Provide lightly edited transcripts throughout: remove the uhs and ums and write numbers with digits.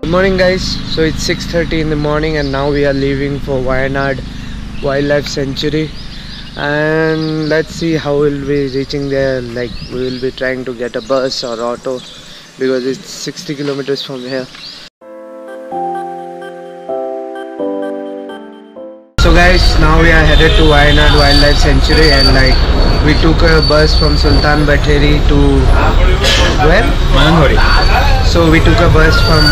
Morning guys, so it's 6:30 in the morning and now we are leaving for Wayanad Wildlife Sanctuary, and let's see how we'll be reaching there. Like, we will be trying to get a bus or auto because it's 60 kilometers from here. So guys, now we are headed to Wayanad Wildlife Sanctuary, and like we took a bus from Sultan Bathery to where? Mayanwadi. So we took a bus from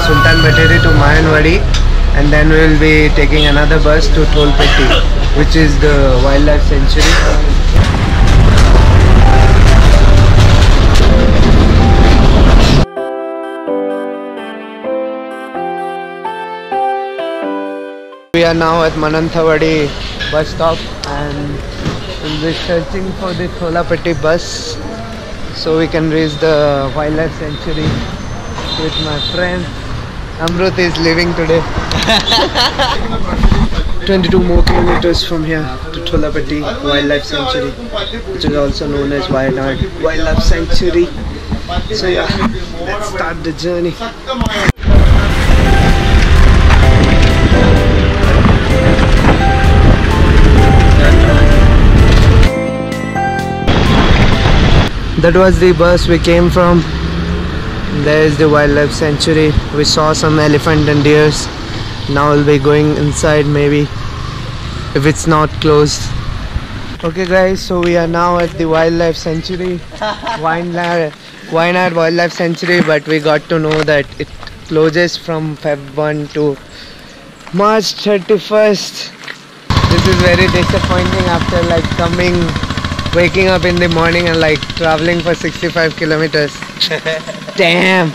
Sultan Bathery to Mayanwadi, and then we will be taking another bus to Tholpeti, which is the wildlife sanctuary. We are now at Mananthawadi bus stop and we'll be searching for the Tholpeti bus so we can reach the wildlife sanctuary with my friend. Amrut is leaving today. 22 more kilometers from here to Tholpeti Wildlife Sanctuary, which is also known as Wayanad Wildlife Sanctuary. So yeah, let's start the journey. That was the bus we came from. There is the wildlife sanctuary. We saw some elephant and deers. Now we'll be going inside, maybe, if it's not closed. Okay guys, so we are now at the wildlife sanctuary, Wayanad Wildlife Sanctuary, but we got to know that it closes from Feb 1 to March 31st. This is very disappointing after like waking up in the morning and like traveling for 65 kilometers. Damn.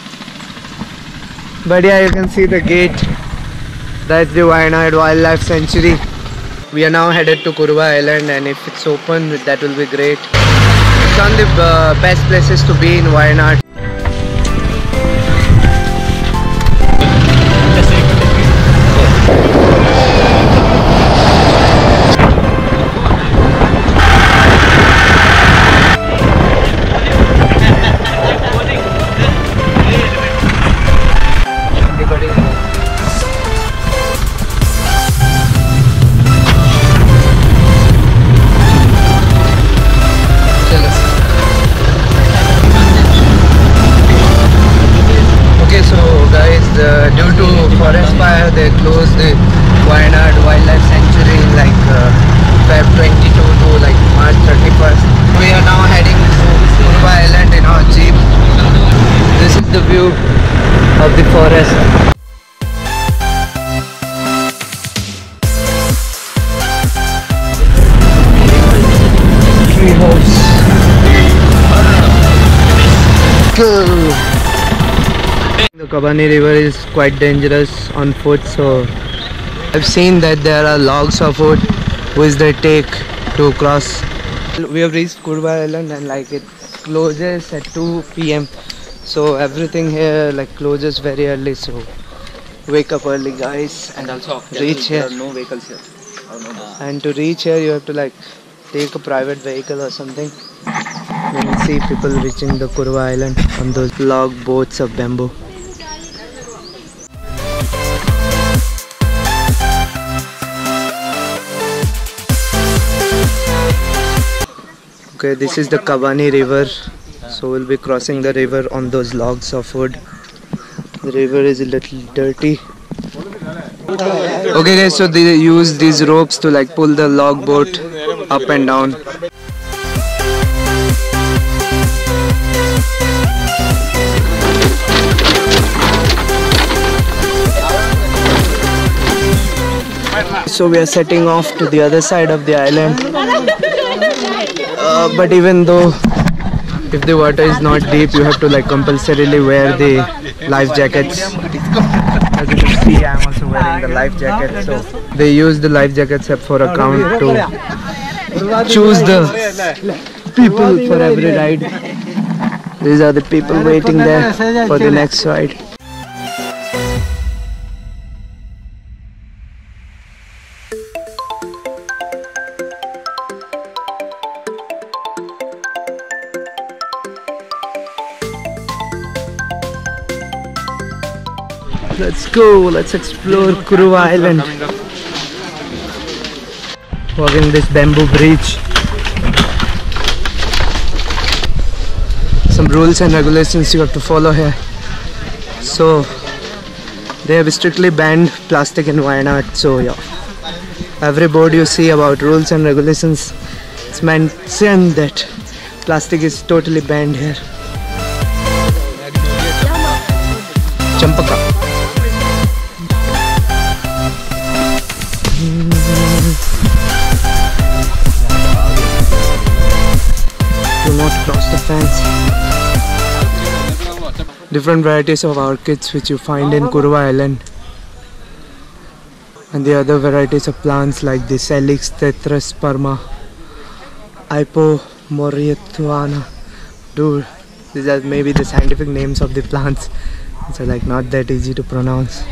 But yeah, you can see the gate. That's the Wayanad Wildlife Sanctuary. We are now headed to Kurva Island, and if it's open, that will be great. It's one of the best places to be in Wayanad. Due to forest fire, they closed the Wayanad Wildlife Sanctuary in like Feb 22 to like March 31st. We are now heading to Kurva Island in our jeep. This is the view of the forest. Tree house. Go! The Kabani river is quite dangerous on foot, so I've seen that there are logs of wood which they take to cross. We have reached Kurva Island and like it closes at 2 PM, so everything here like closes very early, so wake up early guys. And also reach here. There are no vehicles here. And to reach here you have to like take a private vehicle or something. You can see people reaching the Kurva Island on those log boats of bamboo. Okay, this is the Kabani river, so we'll be crossing the river on those logs of wood. The river is a little dirty. Okay guys, so they use these ropes to like pull the log boat up and down. So we are setting off to the other side of the island. But even though if the water is not deep, you have to like compulsorily wear the life jackets. As you can see, I am also wearing the life jacket. So they use the life jackets for account to choose the people for every ride. These are the people waiting there for the next ride. Let's go. Let's explore Kuruva Island. Walking this bamboo bridge. Some rules and regulations you have to follow here. So they have strictly banned plastic in Wayanad. So yeah, every board you see about rules and regulations, it's mentioned that plastic is totally banned here. Champaka. Do not cross the fence. Different varieties of orchids which you find in Kuruva Island, and the other varieties of plants like the Salix tetrasperma, Ipomorietuana. Dude, these are maybe the scientific names of the plants. It's like not that easy to pronounce.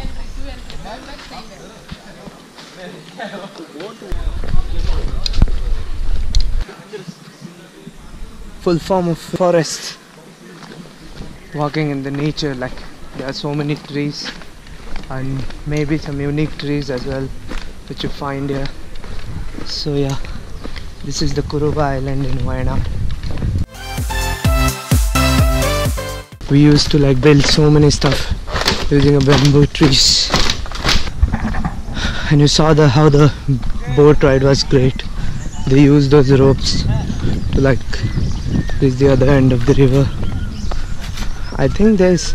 Full form of forest. Walking in the nature, like there are so many trees and maybe some unique trees as well which you find here. So yeah, this is the Kuruva Island in Wayanad. We used to like build so many stuff using a bamboo trees, and you saw how the boat ride was great. They used those ropes to like reach the other end of the river. I think there's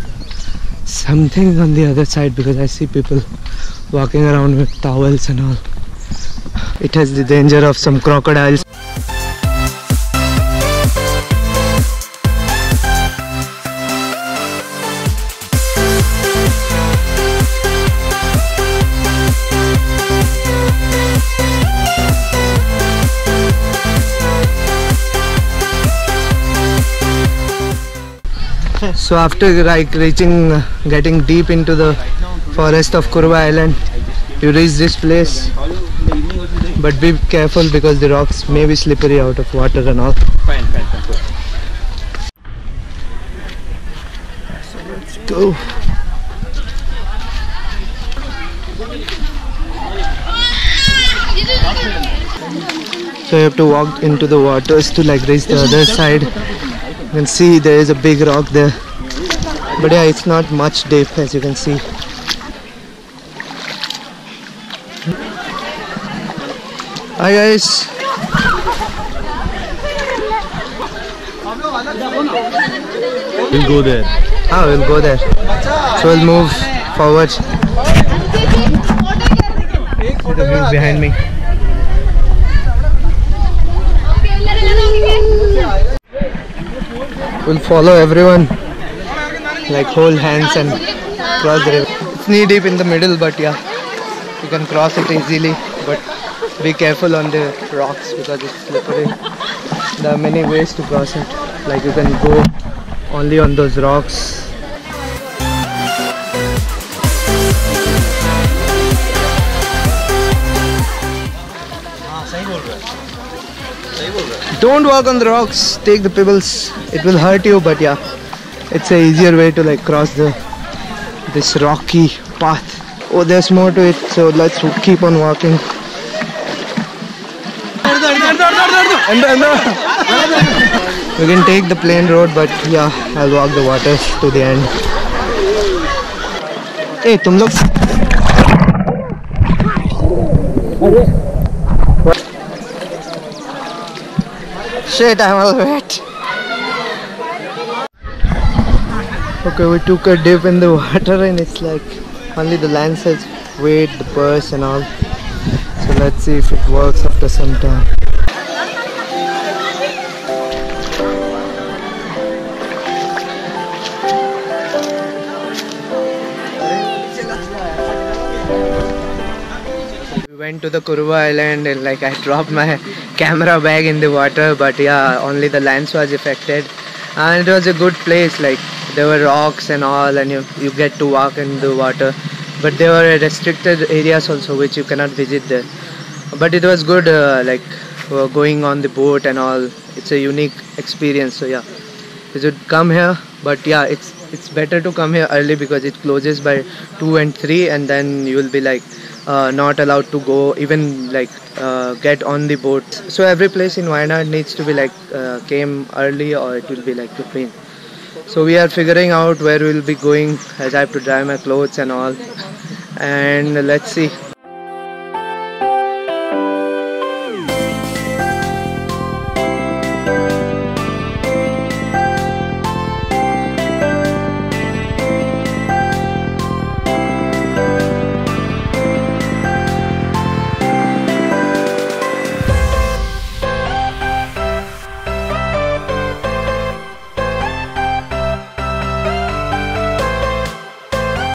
something on the other side because I see people walking around with towels and all. It has the danger of some crocodiles. So after like getting deep into the forest of Kuruva Island, you reach this place, but be careful because the rocks may be slippery out of water and all. Fine. So let's go. So you have to walk into the waters to like reach the other side. You can see there is a big rock there, but yeah, it's not much deep as you can see. Hi guys. We'll go there. We'll go there. So we'll move forward. See the views behind me. We'll follow everyone, like hold hands and cross the river. It's knee deep in the middle, but yeah, you can cross it easily, but be careful on the rocks because it's slippery. There are many ways to cross it, like you can go only on those rocks. Don't walk on the rocks, take the pebbles, it will hurt you, but yeah, it's a easier way to like cross this rocky path. Oh, there's more to it, so let's keep on walking. You can take the plain road, but yeah, I'll walk the waters to the end. Hey, tum log. Shit, I'm all wet. Okay, we took a dip in the water and it's like only the land says weight, the purse and all. So let's see if it works after some time. We went to the Kuruva Island and like I dropped my camera bag in the water, but yeah, only the lens was affected, and it was a good place. Like there were rocks and all, and you get to walk in the water, but there were restricted areas also which you cannot visit there. But it was good, going on the boat and all. It's a unique experience. So yeah, you should come here. But yeah, it's better to come here early because it closes by 2 and 3, and then you will be like not allowed to go even like get on the boat. So every place in Wayanad needs to be like came early or it will be like between. So we are figuring out where we will be going as I have to dry my clothes and all, and let's see.